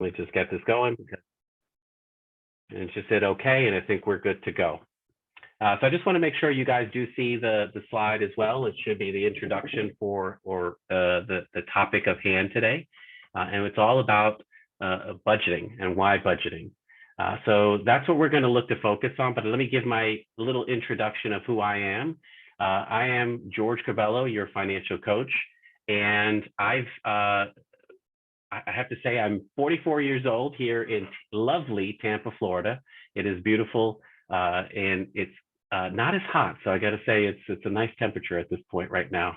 Let me just get this going. And it just said okay, and I think we're good to go. So I just want to make sure you guys do see the slide as well. It should be the introduction for the topic of hand today. And it's all about budgeting and why budgeting. So that's what we're going to look to focus on. But let me give my little introduction of who I am. I am George Curbelo, your financial coach. And I have to say I'm 44 years old here in lovely Tampa, Florida. It is beautiful and it's not as hot. So I got to say it's a nice temperature at this point right now.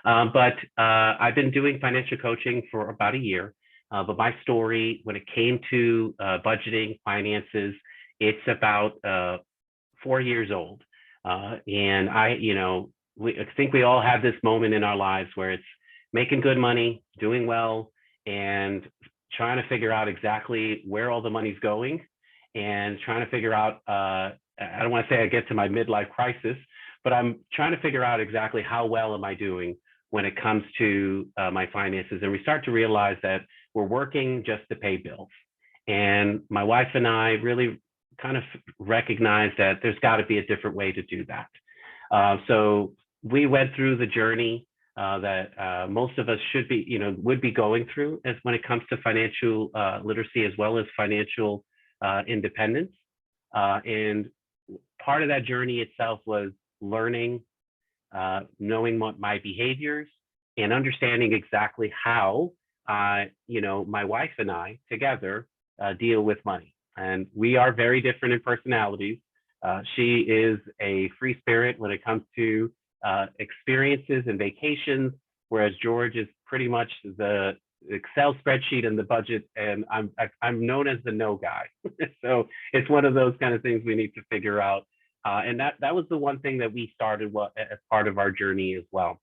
But I've been doing financial coaching for about a year. But my story when it came to budgeting, finances, it's about 4 years old. And I think we all have this moment in our lives where it's making good money, doing well, and trying to figure out exactly where all the money's going and trying to figure out, I don't want to say I get to my midlife crisis, but I'm trying to figure out exactly how well am I doing when it comes to my finances. And we start to realize that we're working just to pay bills. And my wife and I really kind of recognize that there's got to be a different way to do that. So we went through the journey that most of us should be, would be going through as when it comes to financial literacy as well as financial independence. And part of that journey itself was learning, knowing what my behaviors and understanding exactly how, my wife and I together deal with money. And we are very different in personalities. She is a free spirit when it comes to experiences and vacations, whereas George is pretty much the Excel spreadsheet and the budget, and I'm known as the no guy. So it's one of those kind of things we need to figure out. And that was the one thing that we started as part of our journey as well.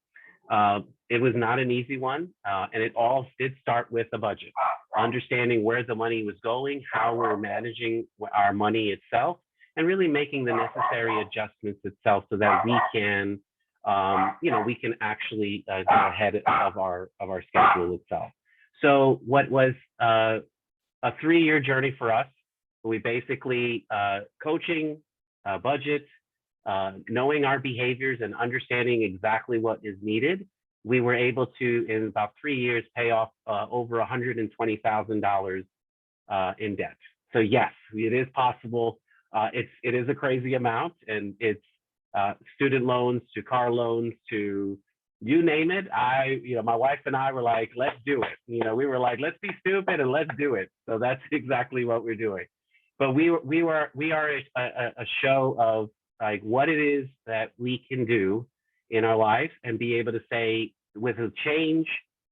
It was not an easy one, and it all did start with a budget, understanding where the money was going, how we're managing our money itself, and really making the necessary adjustments itself so that we can, we can actually go ahead of our schedule itself. So what was a 3-year journey for us, we basically coaching, budget, knowing our behaviors and understanding exactly what is needed, we were able to, in about 3 years, pay off over $120,000 in debt. So yes, it is possible. It is a crazy amount, and it's student loans to car loans to you name it. My wife and I were like, let's do it. We were like, let's be stupid and let's do it. So that's exactly what we're doing. But we are a show of like what it is that we can do in our life and be able to say with a change,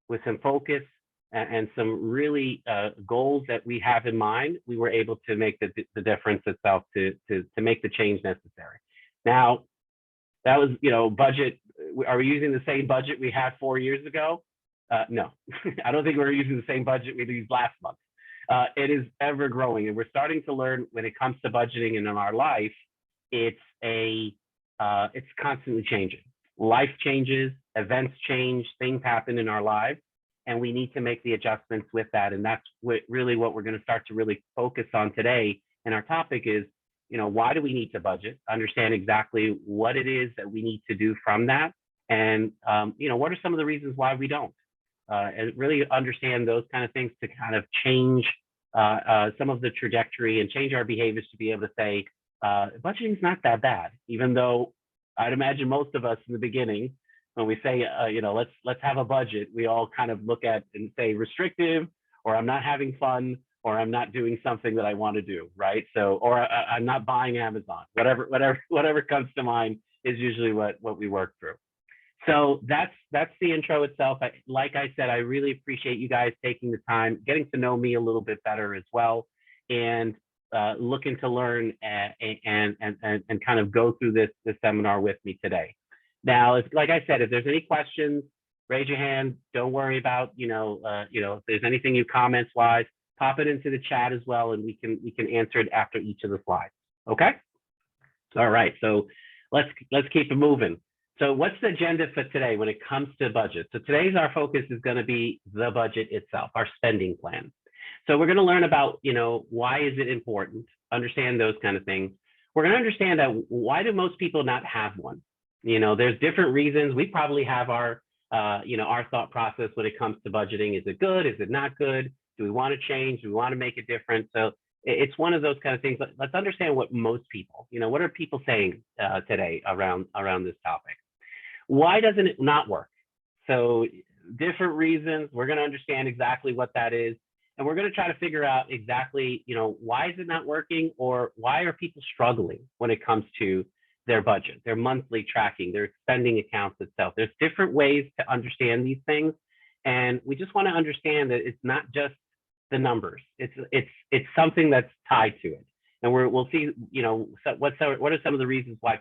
with some focus and some really goals that we have in mind, we were able to make the difference itself to make the change necessary. Now, that was, budget. Are we using the same budget we had 4 years ago? No, I don't think we're using the same budget we used last month. It is ever growing, and we're starting to learn when it comes to budgeting and in our life, it's constantly changing. Life changes, events change, things happen in our lives, and we need to make the adjustments with that. And that's really what we're going to start to really focus on today. And our topic is, why do we need to budget? Understand exactly what it is that we need to do from that, and what are some of the reasons why we don't? And really understand those kind of things to kind of change some of the trajectory and change our behaviors to be able to say, budgeting is not that bad, even though I'd imagine most of us in the beginning, when we say, let's have a budget, we all kind of look at and say restrictive, or I'm not having fun, or I'm not doing something that I want to do, right? So, or I'm not buying Amazon, whatever comes to mind is usually what we work through. So that's the intro itself. Like I said, I really appreciate you guys taking the time, getting to know me a little bit better as well, and looking to learn and kind of go through this seminar with me today. Now, like I said, if there's any questions, raise your hand. Don't worry about if there's anything you comments wise, pop it into the chat as well, and we can answer it after each of the slides. Okay. All right. So let's keep it moving. So what's the agenda for today when it comes to budget? So today's our focus is going to be the budget itself, our spending plan. So we're going to learn about, why is it important, understand those kind of things. We're going to understand that why do most people not have one? There's different reasons. We probably have our thought process when it comes to budgeting. Is it good? Is it not good? Do we want to change? Do we want to make it different? So it's one of those kind of things. Let's understand what most people, what are people saying today around this topic? Why doesn't it not work? So different reasons. We're going to understand exactly what that is. And we're going to try to figure out exactly, why is it not working, or why are people struggling when it comes to their budget, their monthly tracking, their spending accounts itself. There's different ways to understand these things. And we just want to understand that it's not just the numbers. It's something that's tied to it. And we'll see, what are some of the reasons why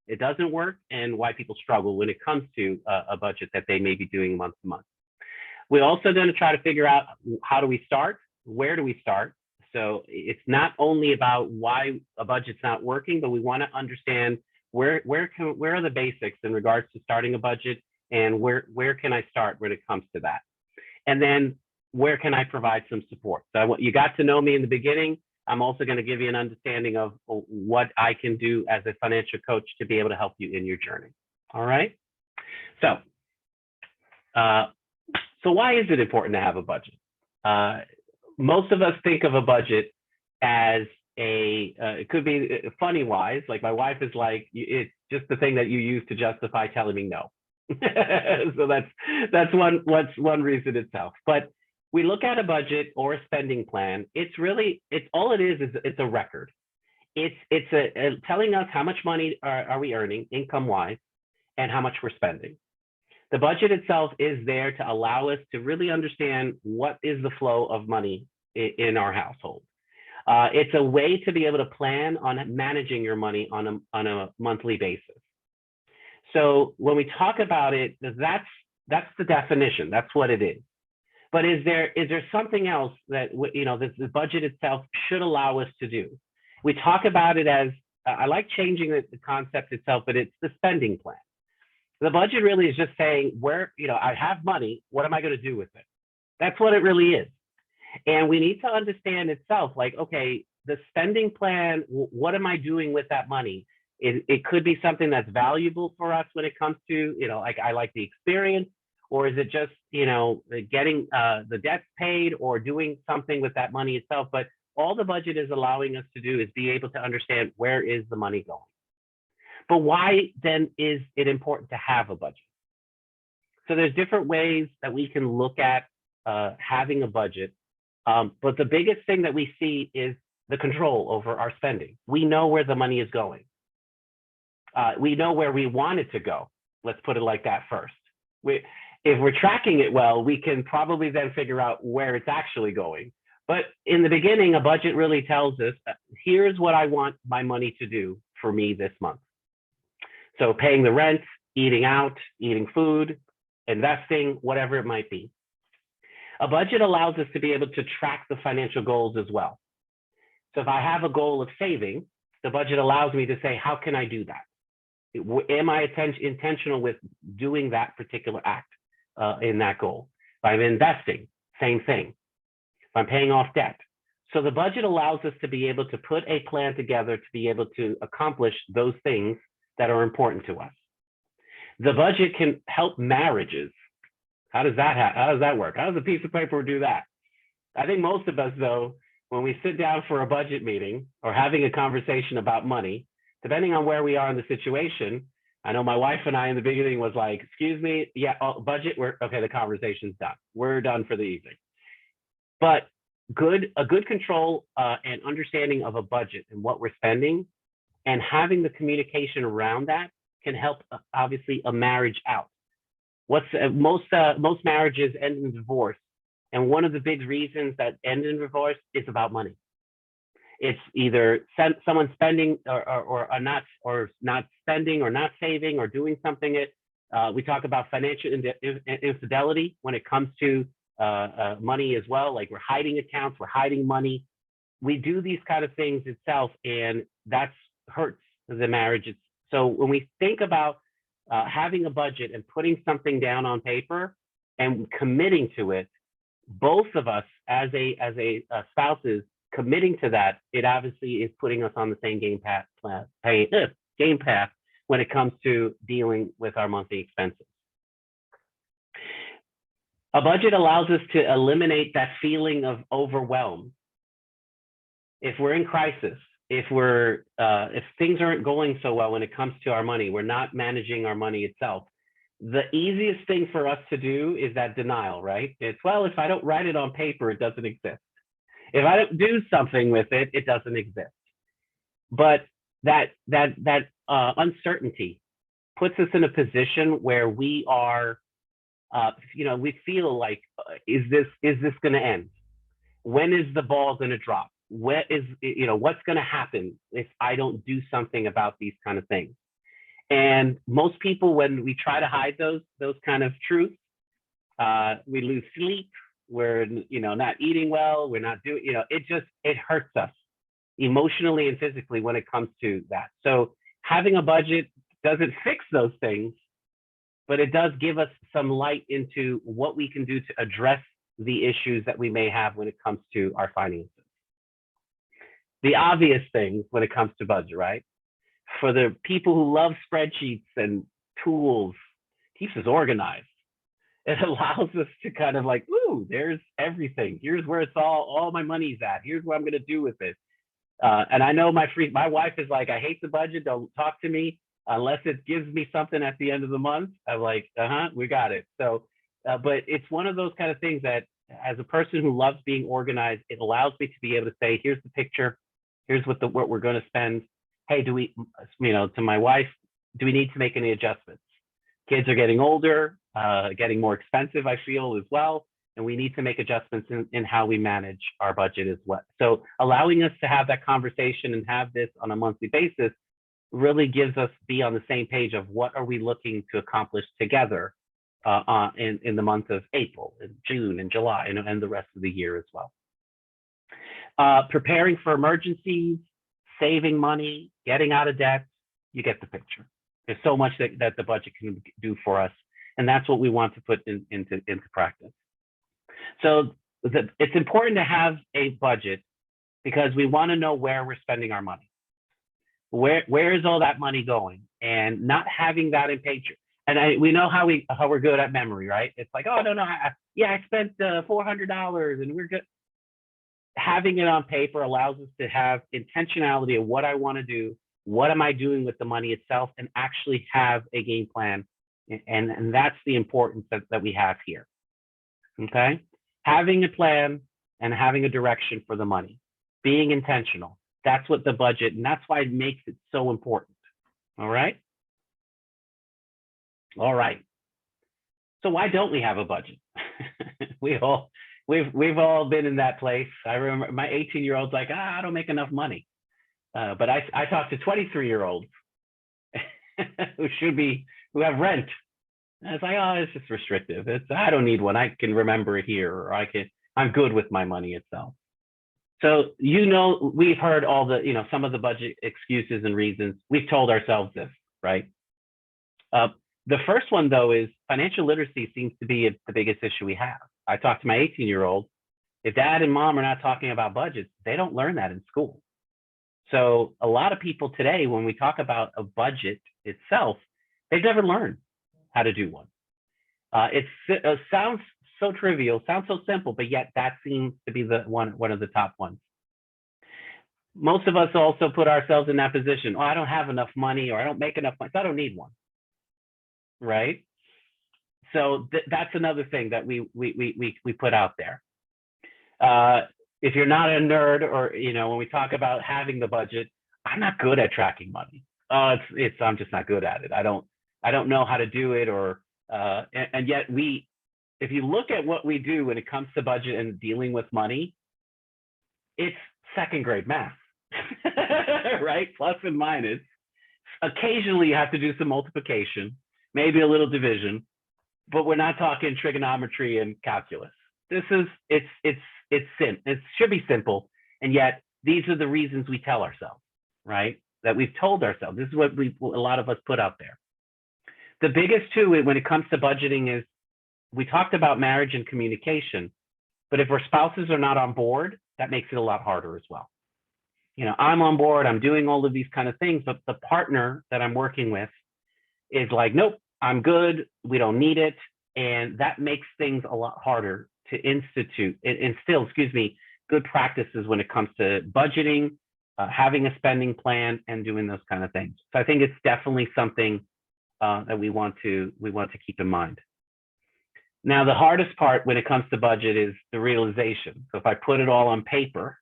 it doesn't work, and why people struggle when it comes to a budget that they may be doing month to month. We're also going to try to figure out, how do we start? Where do we start? So it's not only about why a budget's not working, but we want to understand where are the basics in regards to starting a budget, and where can I start when it comes to that? And then where can I provide some support? So you got to know me in the beginning. I'm also going to give you an understanding of what I can do as a financial coach to be able to help you in your journey. All right. So why is it important to have a budget? Most of us think of a budget as it could be funny wise, like my wife is like, it's just the thing that you use to justify telling me no. So that's one reason itself. But we look at a budget or a spending plan. It's all it is it's a record. It's telling us how much money are we earning income wise, and how much we're spending. The budget itself is there to allow us to really understand what is the flow of money in our household. It's a way to be able to plan on managing your money on a monthly basis. So when we talk about it, that's the definition. That's what it is. But is there something else that the budget itself should allow us to do? We talk about it as I like changing the concept itself, but it's the spending plan. The budget really is just saying I have money. What am I going to do with it? That's what it really is. And we need to understand itself, like, okay, the spending plan, what am I doing with that money? It could be something that's valuable for us when it comes to, like I like the experience, or is it just, getting the debts paid or doing something with that money itself? But all the budget is allowing us to do is be able to understand, where is the money going? But why then is it important to have a budget? So there's different ways that we can look at having a budget. But the biggest thing that we see is the control over our spending. We know where the money is going. We know where we want it to go. Let's put it like that first. If we're tracking it well, we can probably then figure out where it's actually going. But in the beginning, a budget really tells us, here's what I want my money to do for me this month. So paying the rent, eating out, eating food, investing, whatever it might be. A budget allows us to be able to track the financial goals as well. So if I have a goal of saving, the budget allows me to say, how can I do that? Am I intentional with doing that particular act in that goal? If I'm investing, same thing. If I'm paying off debt. So the budget allows us to be able to put a plan together to be able to accomplish those things that are important to us. The budget can help marriages. How does that work? How does a piece of paper do that? I think most of us, though, when we sit down for a budget meeting or having a conversation about money, depending on where we are in the situation, I know my wife and I in the beginning was like, excuse me, yeah, budget, okay, the conversation's done. We're done for the evening. But a good control and understanding of a budget and what we're spending, and having the communication around that can help, obviously, a marriage out. Most marriages end in divorce, and one of the big reasons that end in divorce is about money. It's either someone spending or not spending, or not saving, or doing something. We talk about financial infidelity when it comes to money as well. Like, we're hiding accounts, we're hiding money. We do these kind of things itself, and that's hurts the marriage. So when we think about having a budget and putting something down on paper and committing to it, both of us as a spouses committing to that, it obviously is putting us on the same game path when it comes to dealing with our monthly expenses. A budget allows us to eliminate that feeling of overwhelm. If we're in crisis, if things aren't going so well when it comes to our money, we're not managing our money itself, the easiest thing for us to do is that denial, right? It's, well, if I don't write it on paper, it doesn't exist. If I don't do something with it, it doesn't exist. But that uncertainty puts us in a position where we are, we feel like, is this going to end? When is the ball going to drop? What's going to happen if I don't do something about these kind of things? And most people, when we try to hide those kind of truths, we lose sleep. We're not eating well. We're not doing, it hurts us emotionally and physically when it comes to that. So having a budget doesn't fix those things, but it does give us some light into what we can do to address the issues that we may have when it comes to our finances. The obvious things when it comes to budget, right? For the people who love spreadsheets and tools, keeps us organized. It allows us to kind of like, ooh, there's everything. Here's where it's all my money's at. Here's what I'm going to do with it. And I know my wife is like, I hate the budget. Don't talk to me unless it gives me something at the end of the month. I'm like, we got it. So, but it's one of those kind of things that, as a person who loves being organized, it allows me to be able to say, here's the picture. Here's what we're going to spend. Hey, do we, to my wife, do we need to make any adjustments? Kids are getting older, getting more expensive, I feel, as well. And we need to make adjustments in how we manage our budget as well. So allowing us to have that conversation and have this on a monthly basis really gives us be on the same page of what are we looking to accomplish together in the month of April, and June, and July, and the rest of the year as well. Preparing for emergencies, saving money, getting out of debt, you get the picture. There's so much that the budget can do for us, and that's what we want to put into practice. So it's important to have a budget because we want to know where we're spending our money. Where is all that money going? And not having that in paper. And we know how we're good at memory, right? It's like, oh, no, I spent $400 and we're good. Having it on paper allows us to have intentionality of what I want to do, what am I doing with the money itself, and actually have a game plan. And that's the importance that we have here, okay? Having a plan and having a direction for the money, being intentional. That's what the budget, and that's why it makes it so important, all right? All right. So why don't we have a budget? We've all been in that place. I remember my 18-year-old's like, I don't make enough money. But I talk to 23-year-olds who have rent. And it's like, oh, it's just restrictive. I don't need one. I can remember it here, or I'm good with my money itself. So, we've heard all the, some of the budget excuses and reasons. We've told ourselves this, right? The first one, though, is financial literacy seems to be the biggest issue we have. I talked to my 18-year-old. If dad and mom are not talking about budgets, they don't learn that in school. So a lot of people today, when we talk about a budget itself, they've never learned how to do one. It sounds so trivial, sounds so simple, but yet that seems to be one of the top ones. Most of us also put ourselves in that position. Oh, I don't have enough money, or I don't make enough money, so I don't need one. Right? So that's another thing that we put out there. If you're not a nerd, or when we talk about having the budget, I'm not good at tracking money. I'm just not good at it. I don't know how to do it, and yet if you look at what we do when it comes to budget and dealing with money, it's second grade math, right? Plus and minus. Occasionally you have to do some multiplication, maybe a little division, but we're not talking trigonometry and calculus. It should be simple, and yet these are the reasons we tell ourselves, right? That we've told ourselves. This is what a lot of us put out there. The biggest two when it comes to budgeting is, we talked about marriage and communication. But if our spouses are not on board, that makes it a lot harder as well. I'm on board, I'm doing all of these kind of things, but the partner that I'm working with is like, nope, I'm good, we don't need it. And that makes things a lot harder to instill, good practices when it comes to budgeting, having a spending plan, and doing those kind of things. So I think it's definitely something that we want to keep in mind. Now, the hardest part when it comes to budget is the realization. So if I put it all on paper,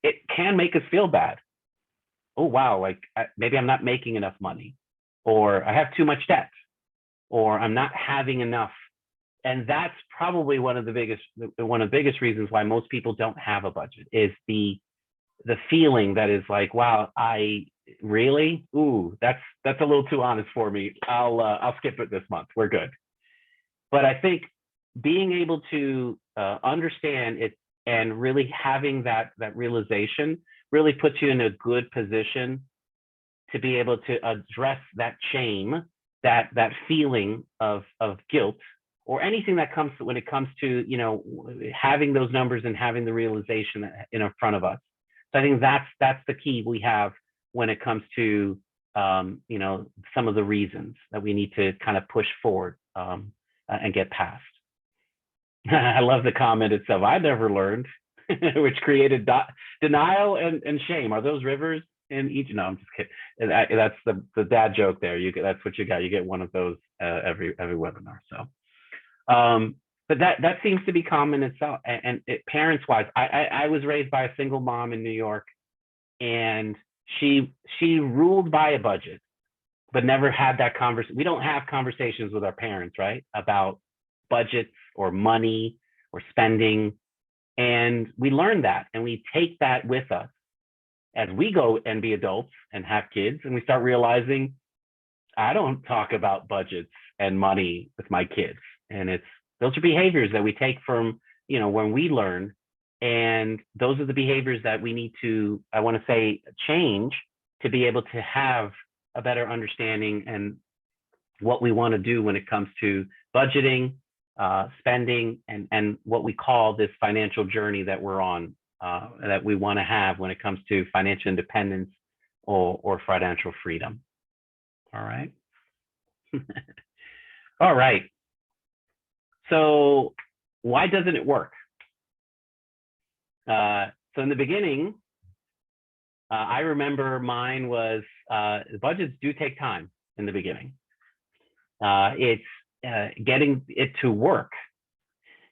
it can make us feel bad. Oh, wow, like maybe I'm not making enough money, or I have too much debt, or I'm not having enough. And that's probably one of the biggest reasons why most people don't have a budget, is the feeling that is like, wow, I really, that's a little too honest for me. I'll skip it this month. We're good. But I think being able to understand it and really having that realization really puts you in a good position to be able to address that shame, that feeling of guilt, or anything that comes when it comes to having those numbers and having the realization in front of us. So I think that's the key we have when it comes to some of the reasons that we need to kind of push forward and get past. I love the comment itself. I never learned, which created denial and shame. Are those rivers in each? No, I'm just kidding. That's the dad joke there. That's what you got. You get one of those every webinar. So, but that seems to be common itself. And parents wise, I was raised by a single mom in New York, and she ruled by a budget, but never had that conversation. We don't have conversations with our parents, right, about budgets or money or spending. And we learn that, and we take that with us as we go and be adults and have kids, and we start realizing, I don't talk about budgets and money with my kids. And those are behaviors that we take from, when we learn. And those are the behaviors that we need to, I want to say, change to be able to have a better understanding and what we want to do when it comes to budgeting, spending, and what we call this financial journey that we're on, that we want to have when it comes to financial independence or financial freedom. All right. All right. So why doesn't it work? So in the beginning, I remember mine was budgets do take time in the beginning. It's getting it to work,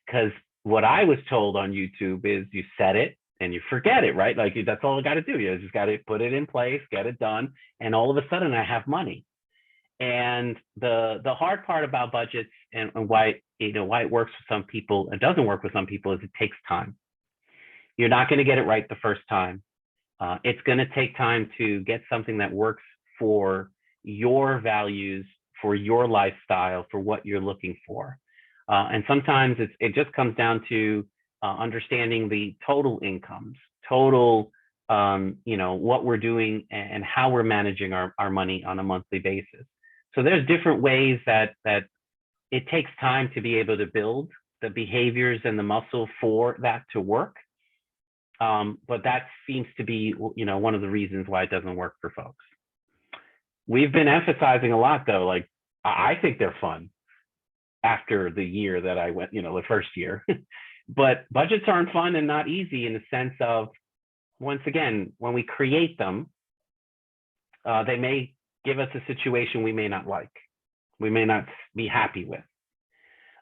because what I was told on YouTube is you set it and you forget it, right? Like that's all I got to do. You just got to put it in place, get it done, and all of a sudden I have money. And the hard part about budgets and why it works for some people and doesn't work with some people is it takes time. You're not going to get it right the first time. It's going to take time to get something that works for your values, for your lifestyle, for what you're looking for. And sometimes it just comes down to understanding the total incomes, total, what we're doing and how we're managing our money on a monthly basis. So there's different ways that it takes time to be able to build the behaviors and the muscle for that to work. But that seems to be, one of the reasons why it doesn't work for folks. We've been emphasizing a lot, though, like I think they're fun after the year that I went, the first year. But budgets aren't fun and not easy in the sense of, once again, when we create them, they may give us a situation we may not like, we may not be happy with.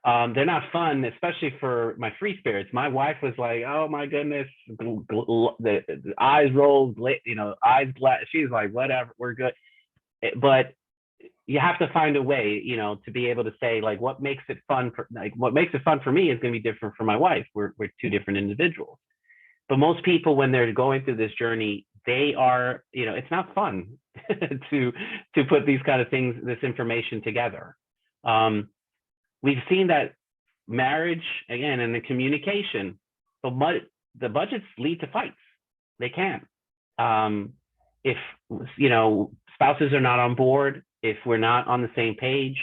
They're not fun, especially for my free spirits. My wife was like, "Oh my goodness," the eyes rolled, eyes glass. She's like, "Whatever, we're good." But you have to find a way, to be able to say, like, what makes it fun for me is going to be different for my wife. We're two different individuals. But most people, when they're going through this journey, they are, it's not fun to put these kind of things, this information together. We've seen that marriage, again, and the communication, the budgets lead to fights. They can. If, spouses are not on board, if we're not on the same page,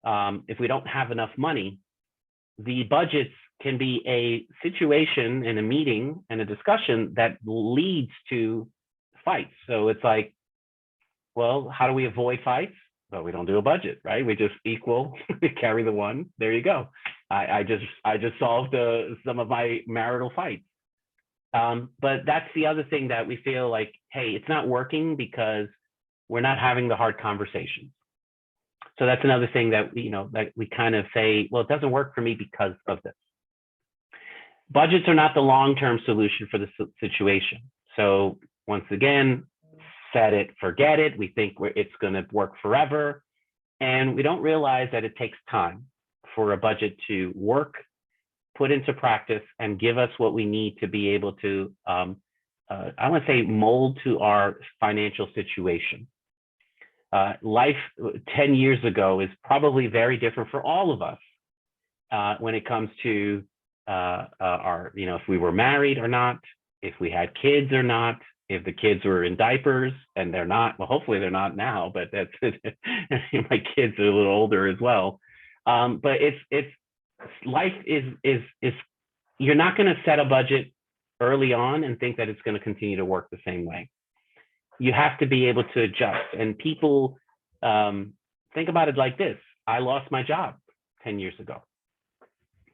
if we don't have enough money, the budgets can be a situation in a meeting and a discussion that leads to fights. So it's like, well, how do we avoid fights? Well, we don't do a budget, right? We just equal, carry the one. There you go. I just solved some of my marital fights. But that's the other thing that we feel like, hey, it's not working because we're not having the hard conversations. So that's another thing that that we kind of say, well, it doesn't work for me because of this. Budgets are not the long-term solution for the situation. So once again, set it, forget it. We think it's going to work forever. And we don't realize that it takes time for a budget to work, put into practice, and give us what we need to be able to, I want to say, mold to our financial situation. Life 10 years ago is probably very different for all of us when it comes to our, if we were married or not, if we had kids or not, if the kids were in diapers, and they're not. Well, hopefully they're not now, but that's my kids are a little older as well. But it's life is you're not going to set a budget early on and think that it's going to continue to work the same way. You have to be able to adjust. And people think about it like this. I lost my job 10 years ago.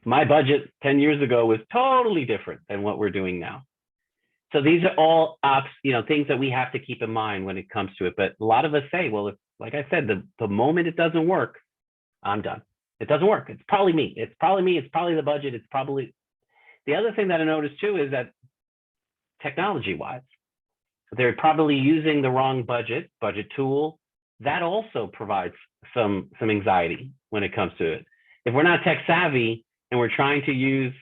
My budget 10 years ago was totally different than what we're doing now. So these are all things that we have to keep in mind when it comes to it. But a lot of us say, well, if, like I said, the moment it doesn't work, I'm done. It doesn't work. It's probably me. It's probably me. It's probably the budget. It's probably the other thing that I noticed too is that technology-wise, they're probably using the wrong budget tool. That also provides some anxiety when it comes to it. If we're not tech savvy and we're trying to use,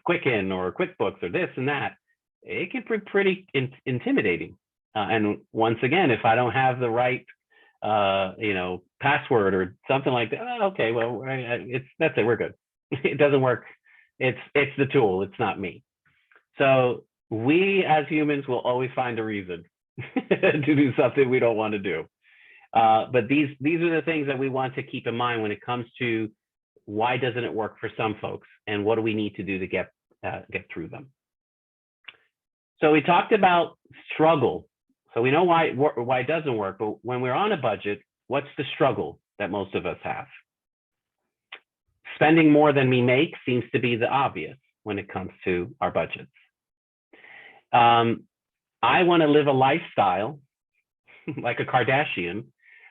Quicken or QuickBooks or this and that, it can be pretty intimidating. And once again, if I don't have the right, password or something like that, okay, well, that's it. We're good. It doesn't work. It's the tool. It's not me. So we as humans will always find a reason to do something we don't want to do. But these are the things that we want to keep in mind when it comes to why doesn't it work for some folks and what do we need to do to get through them. So we talked about struggle. So we know why it doesn't work, but when we're on a budget, what's the struggle that most of us have? Spending more than we make seems to be the obvious when it comes to our budgets. I want to live a lifestyle like a Kardashian,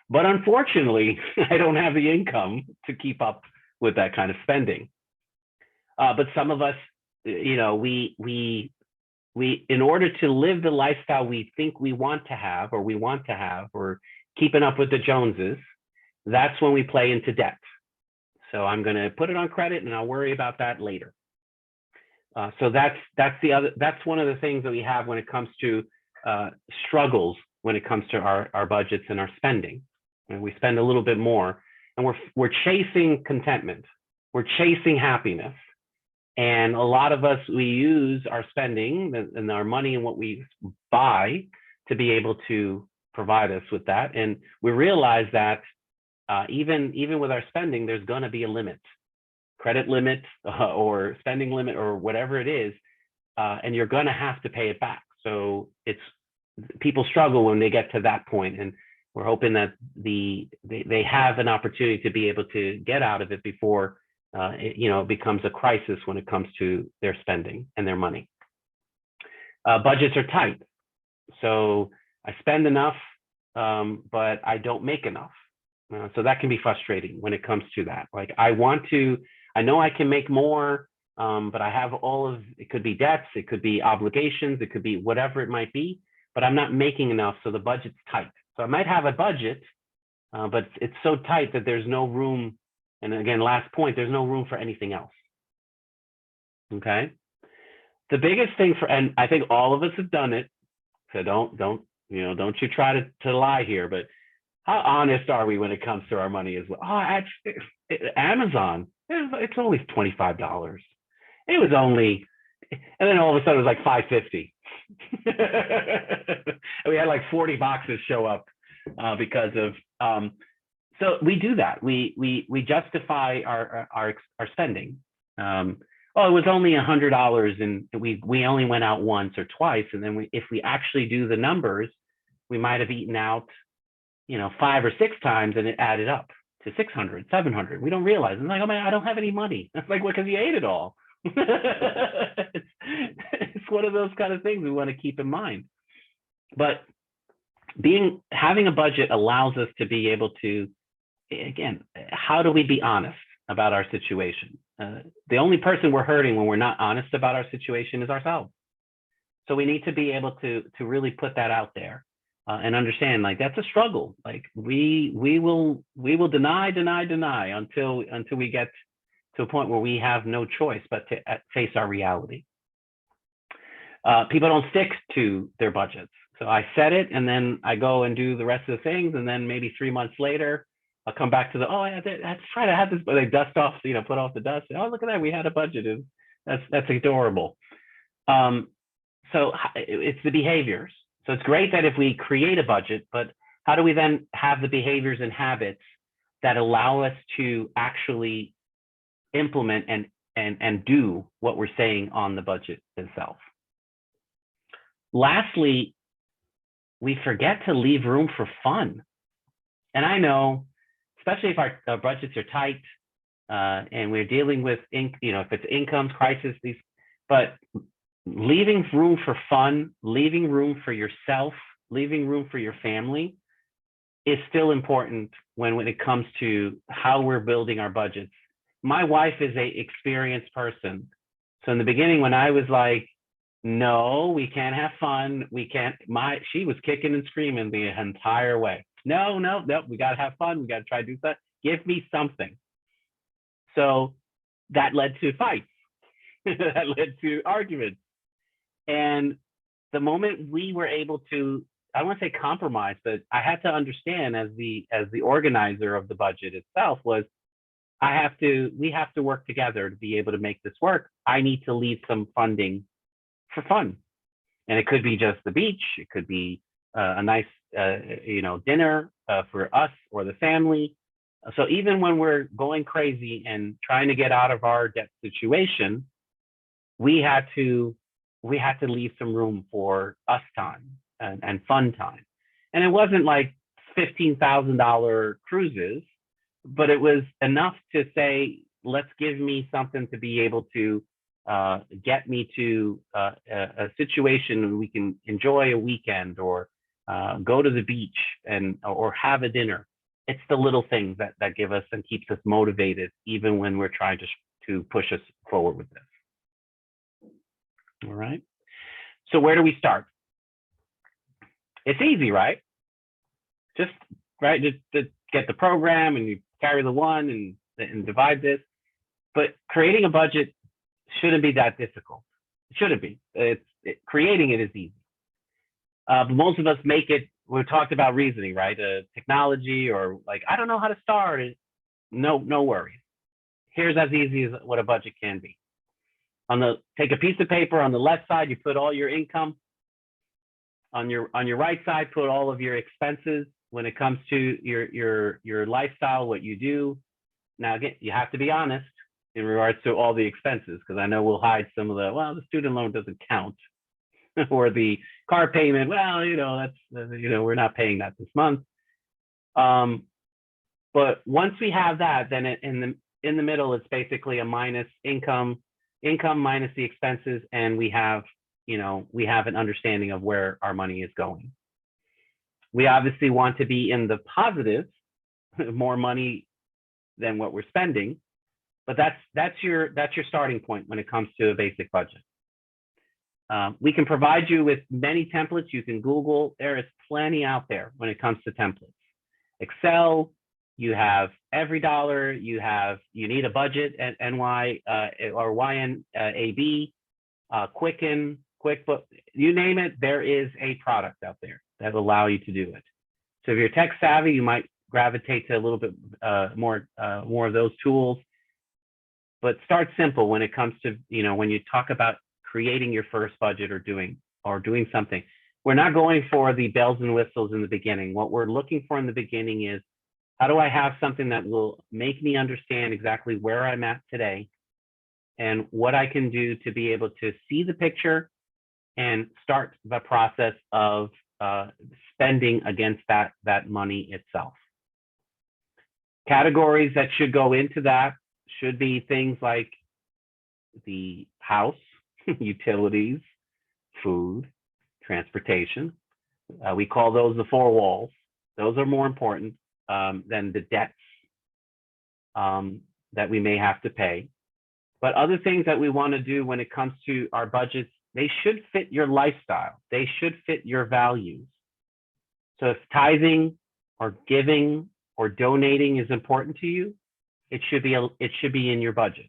but unfortunately, I don't have the income to keep up with that kind of spending. But some of us, we in order to live the lifestyle we think we want to have, or keeping up with the Joneses, that's when we play into debt. So I'm going to put it on credit and I'll worry about that later. So that's one of the things that we have when it comes to struggles when it comes to our budgets and our spending. And we spend a little bit more, and we're chasing contentment, we're chasing happiness. And a lot of us, we use our spending and our money and what we buy to be able to provide us with that. And we realize that even with our spending, there's going to be a limit, credit limit or spending limit or whatever it is, and you're going to have to pay it back. So people struggle when they get to that point, and we're hoping that they have an opportunity to be able to get out of it before it becomes a crisis when it comes to their spending and their money. Budgets are tight, so I spend enough, but I don't make enough. So that can be frustrating when it comes to that. Like I know I can make more, but I have it could be debts, it could be obligations, it could be whatever it might be, but I'm not making enough, so the budget's tight. So I might have a budget, but it's so tight that there's no room. And again, last point, there's no room for anything else. Okay. The biggest thing and I think all of us have done it. So don't you try to lie here, but how honest are we when it comes to our money as well? Oh, actually, Amazon, it's only $25. It was only, and then all of a sudden it was like $5.50. And we had like 40 boxes show up because of, so we do that. We justify our spending. Oh, it was only $100 and we only went out once or twice. And then if we actually do the numbers, we might have eaten out, 5 or 6 times and it added up to 600, 700. We don't realize. I'm like, oh man, I don't have any money. It's like, well, because you ate it all. It's one of those kind of things we want to keep in mind. But having a budget allows us to be able to, again, how do we be honest about our situation? The only person we're hurting when we're not honest about our situation is ourselves. So we need to be able to really put that out there and understand, like, that's a struggle. Like we will deny until we get to a point where we have no choice but to face our reality. People don't stick to their budgets. So I set it and then I go and do the rest of the things. And then maybe 3 months later, I'll come back to that's right. I had this, but they dust off, put off the dust. Oh, look at that. We had a budget. That's adorable. So it's the behaviors. So it's great that if we create a budget, but how do we then have the behaviors and habits that allow us to actually implement and do what we're saying on the budget itself? Lastly, we forget to leave room for fun. And I know, especially if our budgets are tight and we're dealing with, if it's incomes, crisis, but leaving room for fun, leaving room for yourself, leaving room for your family is still important when it comes to how we're building our budgets. My wife is an experienced person. So in the beginning, when I was like, no, we can't have fun. We can't. She was kicking and screaming the entire way. No, we got to have fun. We got to try to do that. Give me something. So that led to fights. That led to arguments. And the moment we were able to, I don't want to say compromise, but I had to understand as the organizer of the budget itself was, we have to work together to be able to make this work. I need to leave some funding for fun. And it could be just the beach. It could be a nice, dinner for us or the family. So even when we're going crazy and trying to get out of our debt situation, we had to leave some room for us time and fun time. And it wasn't like $15,000 cruises, but it was enough to say, let's give me something to be able to get me to a situation where we can enjoy a weekend or go to the beach or have a dinner. It's the little things that give us and keeps us motivated, even when we're trying to push us forward with this. All right. So where do we start? It's easy, right? Just get the program and you carry the one and divide this. But creating a budget shouldn't be that difficult. It shouldn't be. Creating it is easy. But most of us make it. We talked about reasoning, right? Technology or like, I don't know how to start. No worries. Here's as easy as what a budget can be. Take a piece of paper. On the left side, you put all your income. On your right side, put all of your expenses when it comes to your lifestyle, what you do. Now, again, you have to be honest in regards to all the expenses, because I know we'll hide some of the student loan doesn't count, or the car payment. We're not paying that this month. But once we have that, then in the middle, it's basically a minus income minus the expenses, and we have an understanding of where our money is going. We obviously want to be in the positive, more money than what we're spending, but that's your starting point when it comes to a basic budget. We can provide you with many templates. You can Google. There is plenty out there when it comes to templates. Excel, you have Every Dollar, you need a budget at NY or YNAB, Quicken, QuickBooks, you name it, there is a product out there that will allow you to do it. So if you're tech savvy, you might gravitate to a little bit more of those tools. But start simple when it comes to, when you talk about creating your first budget or doing something. We're not going for the bells and whistles in the beginning. What we're looking for in the beginning is, how do I have something that will make me understand exactly where I'm at today and what I can do to be able to see the picture and start the process of spending against that money itself. Categories that should go into that should be things like the house, utilities, food, transportation. We call those the four walls. Those are more important than the debts that we may have to pay. But other things that we want to do when it comes to our budgets, they should fit your lifestyle. They should fit your values. So if tithing or giving or donating is important to you, it should be in your budget.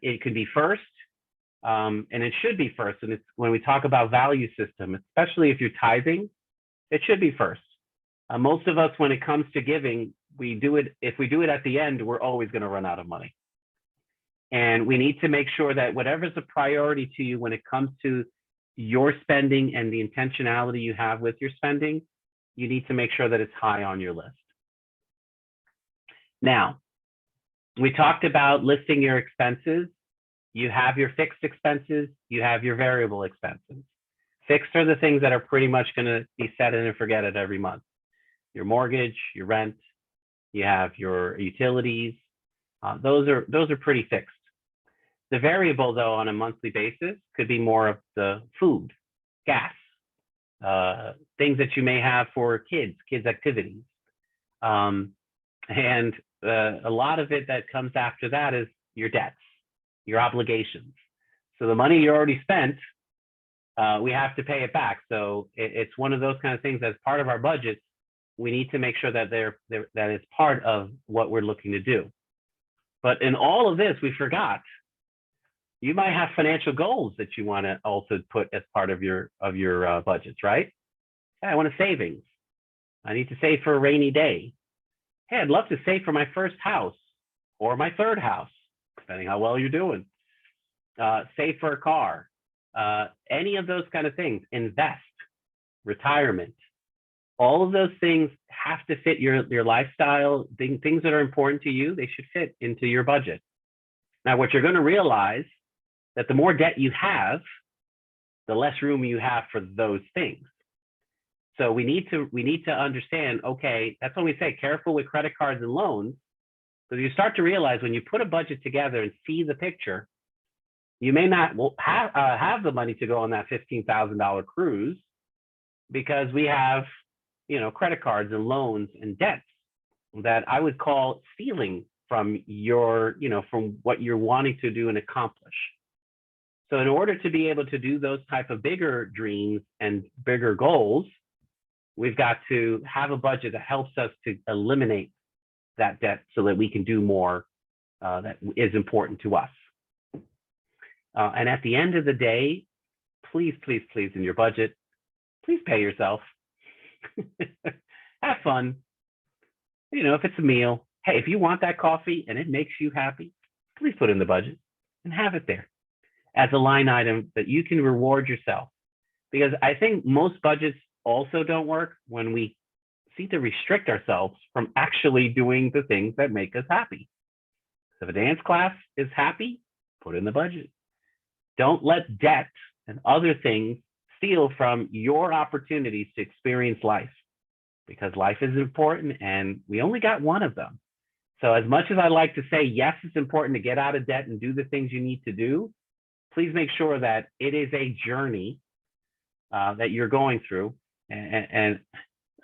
It could be first, and it should be first. And it's when we talk about value system, especially if you're tithing, it should be first. Most of us, when it comes to giving, we do it. If we do it at the end, we're always going to run out of money. And we need to make sure that whatever's a priority to you when it comes to your spending and the intentionality you have with your spending, you need to make sure that it's high on your list. Now, we talked about listing your expenses. You have your fixed expenses, you have your variable expenses. Fixed are the things that are pretty much going to be set it and forget it every month. Your mortgage, your rent, you have your utilities. Those are pretty fixed. The variable, though, on a monthly basis could be more of the food, gas, things that you may have for kids activities. And a lot of it that comes after that is your debts, your obligations. So the money you already spent, we have to pay it back. So it's one of those kind of things as part of our budget. We need to make sure that that is part of what we're looking to do. But in all of this, we forgot, you might have financial goals that you want to also put as part of your budgets, right? Hey, I want a savings. I need to save for a rainy day. Hey, I'd love to save for my first house or my third house, depending how well you're doing. Save for a car. Any of those kind of things. Invest. Retirement. All of those things have to fit your lifestyle. Things that are important to you, they should fit into your budget. Now, what you're going to realize that the more debt you have, the less room you have for those things. So we need to understand, okay, that's when we say careful with credit cards and loans, because you start to realize when you put a budget together and see the picture, you may not have the money to go on that $15,000 cruise because we have, credit cards and loans and debts that I would call stealing from from what you're wanting to do and accomplish. So in order to be able to do those type of bigger dreams and bigger goals, we've got to have a budget that helps us to eliminate that debt so that we can do more that is important to us. And at the end of the day, please, please, please, in your budget, please pay yourself. Have fun. If it's a meal, hey, if you want that coffee and it makes you happy, please put it in the budget and have it there as a line item that you can reward yourself. Because I think most budgets also don't work when we seem to restrict ourselves from actually doing the things that make us happy. So if a dance class is happy, put it in the budget. Don't let debt and other things steal from your opportunities to experience life, because life is important and we only got one of them. So as much as I like to say, yes, it's important to get out of debt and do the things you need to do, please make sure that it is a journey that you're going through. And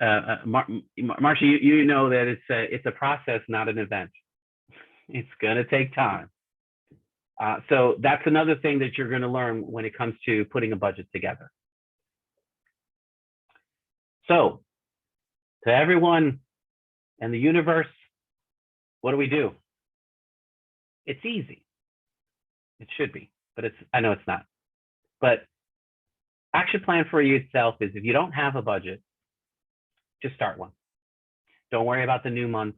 Marcia, you know that it's a process, not an event. It's going to take time. So that's another thing that you're going to learn when it comes to putting a budget together. So to everyone and the universe, what do? It's easy. It should be, but I know it's not. But action plan for yourself is, if you don't have a budget, just start one. Don't worry about the new month.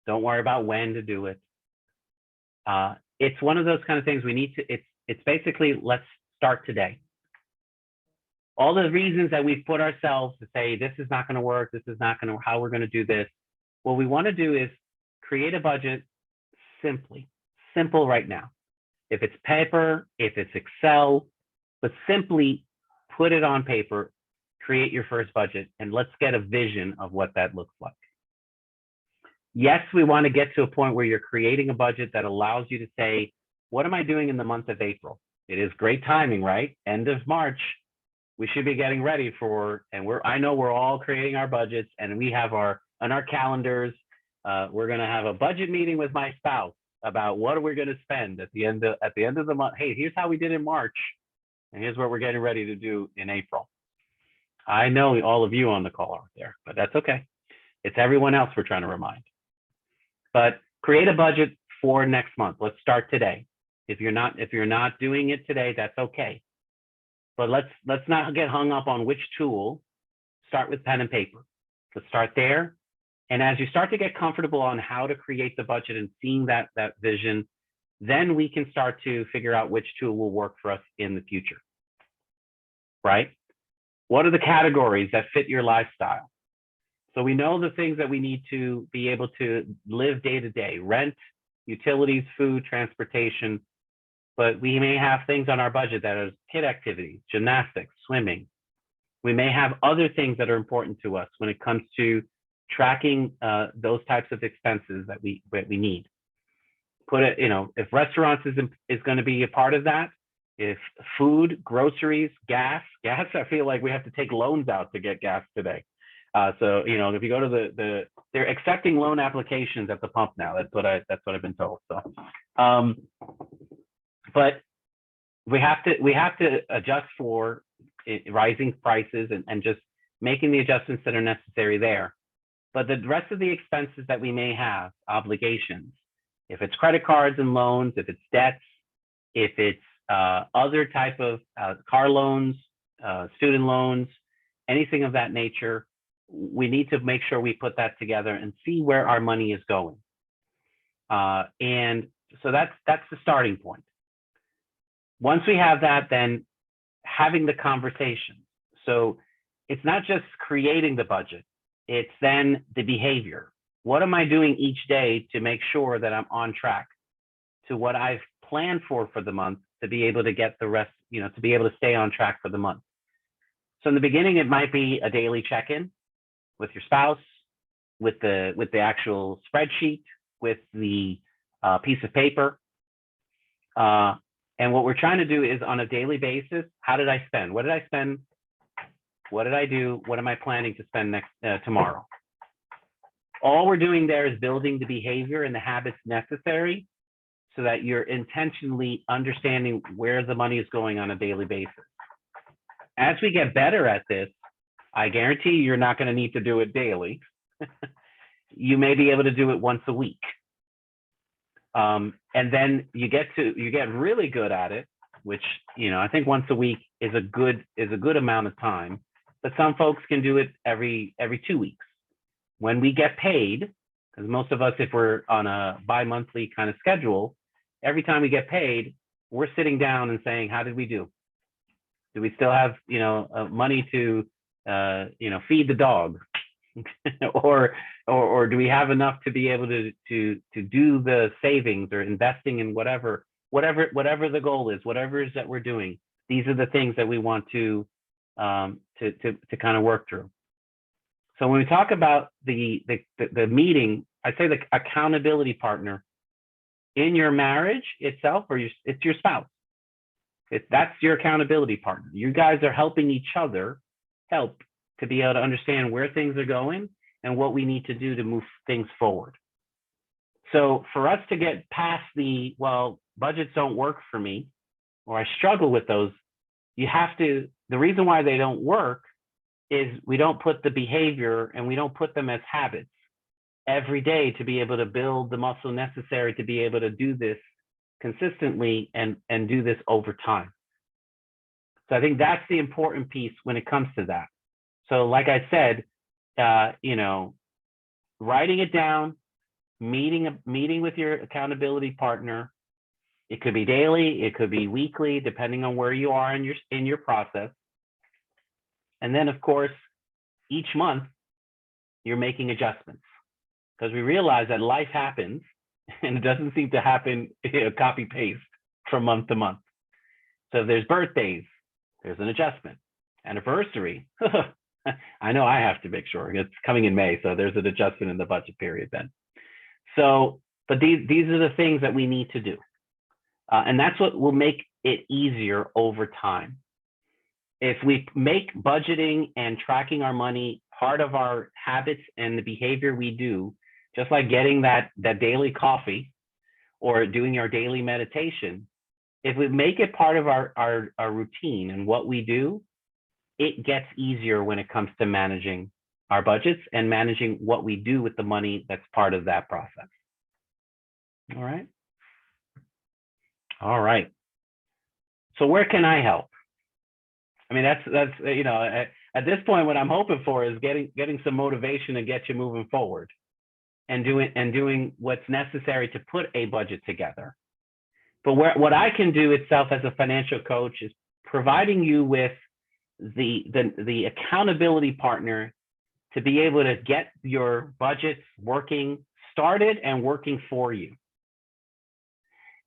Don't worry about when to do it. It's one of those kind of things we need to, it's basically, let's start today. All the reasons that we've put ourselves to say, this is not going to work, this is not going to, how we're going to do this. What we want to do is create a budget simply, Simple right now. If it's paper, if it's Excel, but simply put it on paper, create your first budget, and let's get a vision of what that looks like. Yes, we want to get to a point where you're creating a budget that allows you to say, what am I doing in the month of April? It is great timing, right? End of March, we should be getting ready for, and I know we're all creating our budgets, and we have on our calendars, we're going to have a budget meeting with my spouse about what are we going to spend at the end of the month. Hey, here's how we did in March, and here's what we're getting ready to do in April. I know all of you on the call aren't there, but that's okay. It's everyone else we're trying to remind. But create a budget for next month. Let's start today. If you're not doing it today, that's okay. But let's not get hung up on which tool. Start with pen and paper. Let's start there. And as you start to get comfortable on how to create the budget and seeing that vision, then we can start to figure out which tool will work for us in the future. Right? What are the categories that fit your lifestyle? So we know the things that we need to be able to live day to day: rent, utilities, food, transportation. But we may have things on our budget that are kid activities, gymnastics, swimming. We may have other things that are important to us when it comes to tracking those types of expenses that we need. Put it, if restaurants is going to be a part of that, if food, groceries, gas, I feel like we have to take loans out to get gas today. So if you go to they're accepting loan applications at the pump now. That's what I've been told. So, but we have to adjust for rising prices and just making the adjustments that are necessary there. But the rest of the expenses that we may have, obligations, if it's credit cards and loans, if it's debts, if it's other type of car loans, student loans, anything of that nature, we need to make sure we put that together and see where our money is going. And so that's the starting point. Once we have that, then having the conversation. So it's not just creating the budget, it's then the behavior. What am I doing each day to make sure that I'm on track to what I've planned for the month, to be able to get the rest, to be able to stay on track for the month. So in the beginning, it might be a daily check-in with your spouse, with the actual spreadsheet, with the piece of paper. And what we're trying to do is, on a daily basis, how did I spend? What did I spend? What did I do? What am I planning to spend tomorrow? All we're doing there is building the behavior and the habits necessary so that you're intentionally understanding where the money is going on a daily basis. As we get better at this, I guarantee you're not going to need to do it daily. You may be able to do it once a week. And then you get really good at it, which, I think once a week is a good amount of time, but some folks can do it every 2 weeks. When we get paid, because most of us, if we're on a bi-monthly kind of schedule, every time we get paid, we're sitting down and saying, how did we do? Do we still have, money to, feed the dog? or do we have enough to be able to do the savings or investing in whatever the goal is, whatever it is that we're doing? These are the things that we want to kind of work through. So when we talk about the meeting, I say the accountability partner in your marriage itself, or it's your spouse. That's your accountability partner. You guys are helping each other to be able to understand where things are going and what we need to do to move things forward. So for us to get past budgets don't work for me, or I struggle with those, the reason why they don't work is we don't put the behavior and we don't put them as habits every day to be able to build the muscle necessary to be able to do this consistently and do this over time. So I think that's the important piece when it comes to that. So like I said, writing it down, meeting with your accountability partner. It could be daily, it could be weekly, depending on where you are in your process. And then, of course, each month, you're making adjustments, because we realize that life happens and it doesn't seem to happen, copy paste from month to month. So if there's birthdays, there's an adjustment. Anniversary, I know I have to make sure it's coming in May, so there's an adjustment in the budget period then. So, but these are the things that we need to do. And that's what will make it easier over time. If we make budgeting and tracking our money part of our habits and the behavior we do, just like getting that daily coffee or doing our daily meditation, if we make it part of our routine and what we do, it gets easier when it comes to managing our budgets and managing what we do with the money that's part of that process. All right. All right. So where can I help? I mean, that's you know, at this point, what I'm hoping for is getting some motivation to get you moving forward and doing what's necessary to put a budget together. But what I can do itself as a financial coach is providing you with the accountability partner to be able to get your budgets working, started and working for you.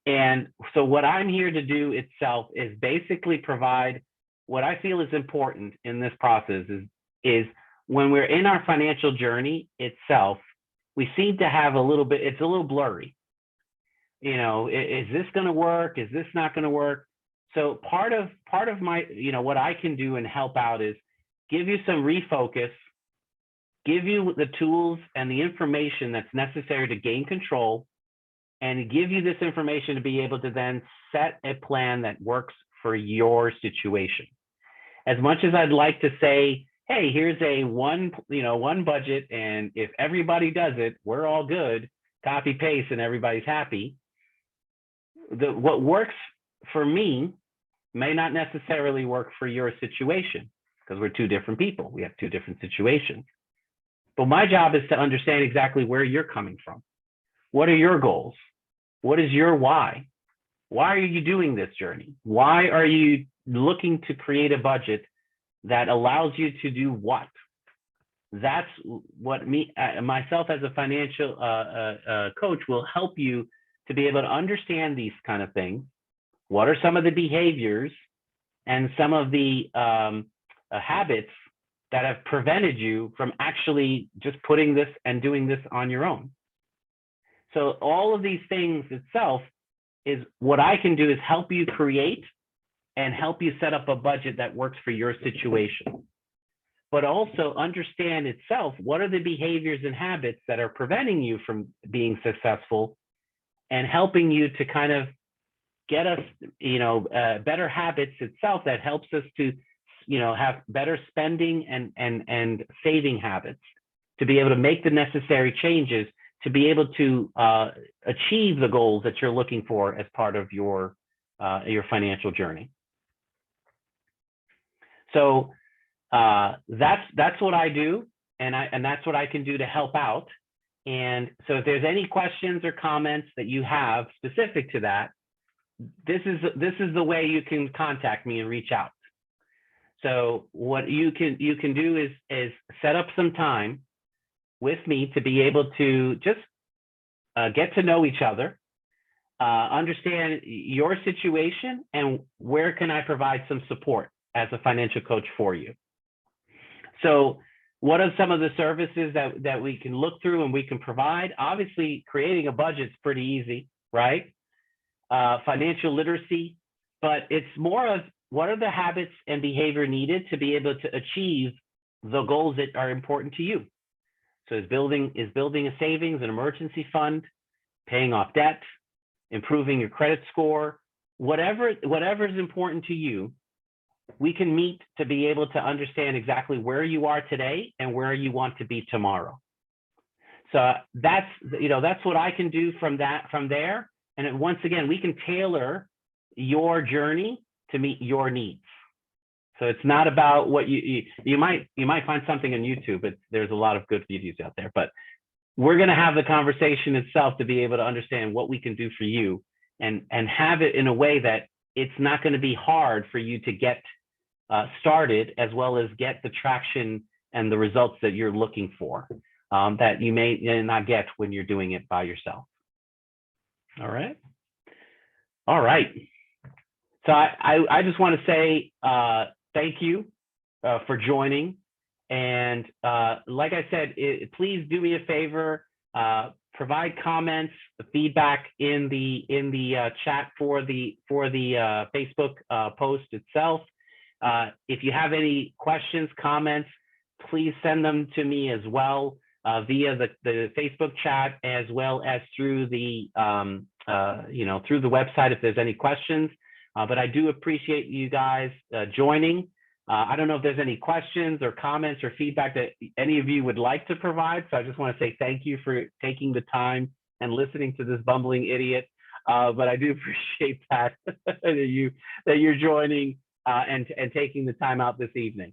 And so what I'm here to do itself is basically provide what I feel is important in this process is when we're in our financial journey itself, we seem to have it's a little blurry. You know, is this going to work? Is this not going to work? So part of my, what I can do and help out is give you some refocus, give you the tools and the information that's necessary to gain control, and give you this information to be able to then set a plan that works for your situation. As much as I'd like to say, hey, here's a one budget, and if everybody does it, we're all good, copy paste and everybody's happy. What works for me may not necessarily work for your situation because we're two different people. We have two different situations. But my job is to understand exactly where you're coming from. What are your goals? What is your why? Why are you doing this journey? Why are you looking to create a budget that allows you to do what? That's what myself as a financial coach will help you to be able to understand these kind of things. What are some of the behaviors and some of the habits that have prevented you from actually just putting this and doing this on your own? So all of these things itself is what I can do is help you create and help you set up a budget that works for your situation. But also understand itself, what are the behaviors and habits that are preventing you from being successful and helping you to kind of get us, better habits itself that helps us to, have better spending and saving habits to be able to make the necessary changes to be able to achieve the goals that you're looking for as part of your financial journey. So that's what I do, and that's what I can do to help out. And so if there's any questions or comments that you have specific to that, this is the way you can contact me and reach out. So what you can do is set up some time with me to be able to just get to know each other, understand your situation, and where can I provide some support as a financial coach for you. So what are some of the services that we can look through and we can provide? Obviously, creating a budget is pretty easy, right? Financial literacy, but it's more of what are the habits and behavior needed to be able to achieve the goals that are important to you. So is building a savings, an emergency fund, paying off debt, improving your credit score, whatever is important to you, we can meet to be able to understand exactly where you are today and where you want to be tomorrow. So that's what I can do from there. And once again, we can tailor your journey to meet your needs. So it's not about what you might find something on YouTube, but there's a lot of good videos out there. But we're going to have the conversation itself to be able to understand what we can do for you and have it in a way that it's not going to be hard for you to get started, as well as get the traction and the results that you're looking for that you may not get when you're doing it by yourself. All right. All right. So I just want to say thank you for joining. And like I said, please do me a favor, provide comments, feedback in the chat for the Facebook post itself. If you have any questions, comments, please send them to me as well via the Facebook chat, as well as through the through the website if there's any questions. But I do appreciate you guys joining. I don't know if there's any questions or comments or feedback that any of you would like to provide. So I just want to say thank you for taking the time and listening to this bumbling idiot. But I do appreciate that that you're joining and taking the time out this evening.